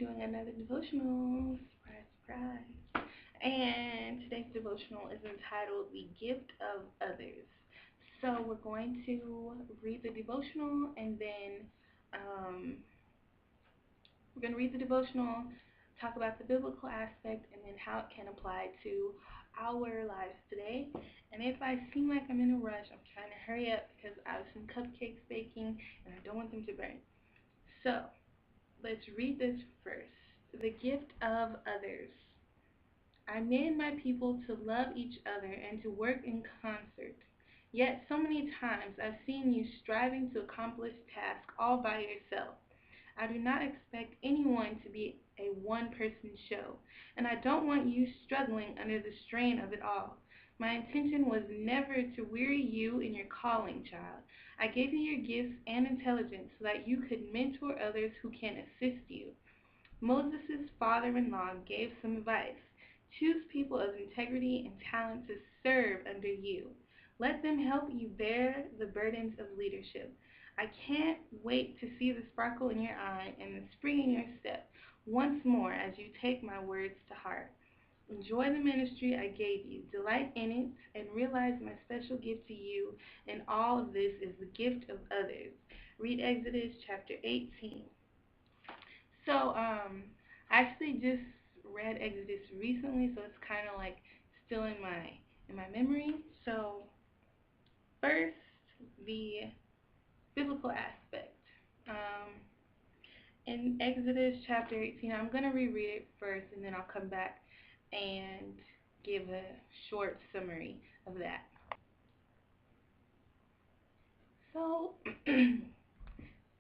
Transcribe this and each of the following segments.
doing another devotional. Surprise, surprise. And today's devotional is entitled The Gift of Others. So we're going to read the devotional and then um, we're going to read the devotional, talk about the biblical aspect, and then how it can apply to our lives today. And if I seem like I'm in a rush, I'm trying to hurry up because I have some cupcakes baking and I don't want them to burn. So let's read this first. The gift of others. I made my people to love each other and to work in concert. Yet so many times I've seen you striving to accomplish tasks all by yourself. I do not expect anyone to be a one-person show, and I don't want you struggling under the strain of it all. My intention was never to weary you in your calling, child. I gave you your gifts and intelligence so that you could mentor others who can assist you. Moses' father-in-law gave some advice. Choose people of integrity and talent to serve under you. Let them help you bear the burdens of leadership. I can't wait to see the sparkle in your eye and the spring in your step once more as you take my words to heart. Enjoy the ministry I gave you, delight in it, and realize my special gift to you in all of this is the gift of others. Read Exodus chapter 18. So, I actually just read Exodus recently, so it's kind of like still in my memory. So, first, the biblical aspect. Um, in Exodus chapter 18, I'm gonna reread it first, and then I'll come back and give a short summary of that. So,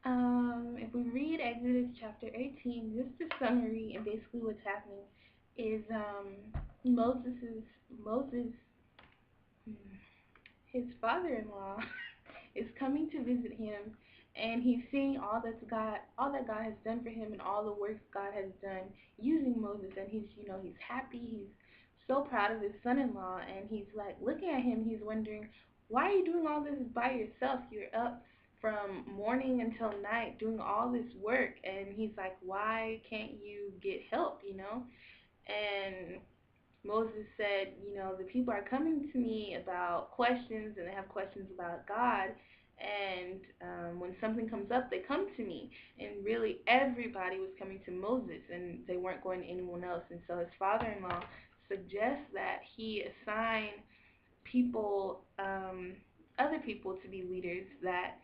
if we read Exodus chapter 18, just a summary, and basically what's happening is Moses, his father-in-law, is coming to visit him, and he's seeing all that God has done for him, and all the works God has done using Moses, and he's happy, he's so proud of his son-in-law, and he's like looking at him, he's wondering, why are you doing all this by yourself? You're up from morning until night doing all this work, and he's like, why can't you get help? And Moses said, the people are coming to me about questions, and they have questions about God. And when something comes up, they come to me. And really, everybody was coming to Moses, and they weren't going to anyone else. And so his father-in-law suggests that he assign people, other people to be leaders that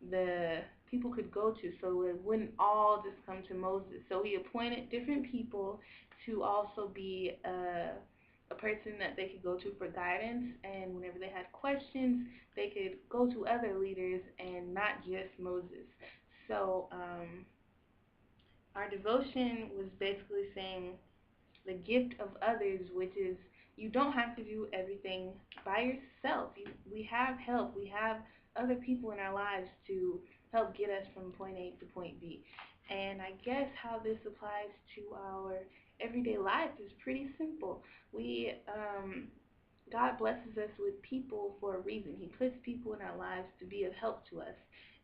the people could go to, so it wouldn't all just come to Moses. So he appointed different people to also be a person that they could go to for guidance, and whenever they had questions, they could go to other leaders and not just Moses. So our devotion was basically saying the gift of others, which is you don't have to do everything by yourself. We have help. We have other people in our lives to help get us from point A to point B. And I guess how this applies to our everyday life is pretty simple. God blesses us with people for a reason. He puts people in our lives to be of help to us.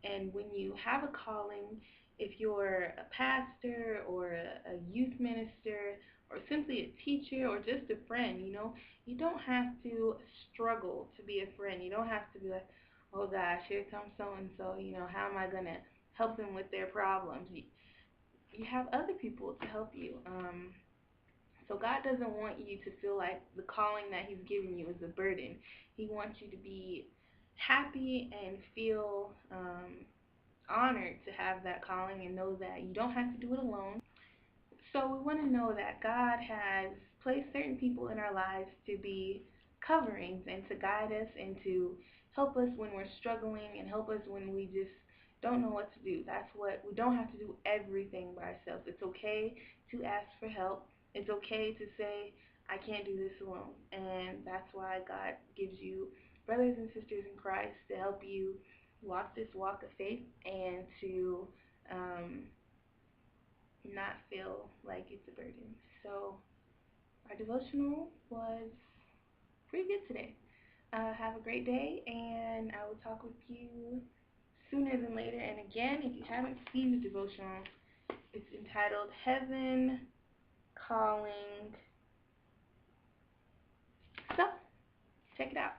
And when you have a calling, if you're a pastor or a youth minister or simply a teacher or just a friend, you don't have to struggle to be a friend. You don't have to be like, oh gosh, here comes so and so, how am I going to help them with their problems? You have other people to help you. So God doesn't want you to feel like the calling that he's giving you is a burden. He wants you to be happy and feel honored to have that calling and know that you don't have to do it alone. So we want to know that God has placed certain people in our lives to be coverings and to guide us and to help us when we're struggling and help us when we just don't know what to do. That's what we don't have to do everything by ourselves. It's okay to ask for help. It's okay to say, I can't do this alone. And that's why God gives you brothers and sisters in Christ to help you walk this walk of faith and to not feel like it's a burden. So our devotional was pretty good today. Have a great day, and I will talk with you sooner than later. And again, if you haven't seen the devotional, It's entitled Heaven Calling. So, check it out.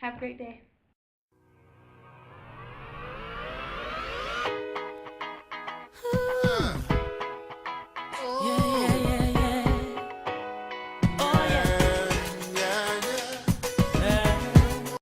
Have a great day.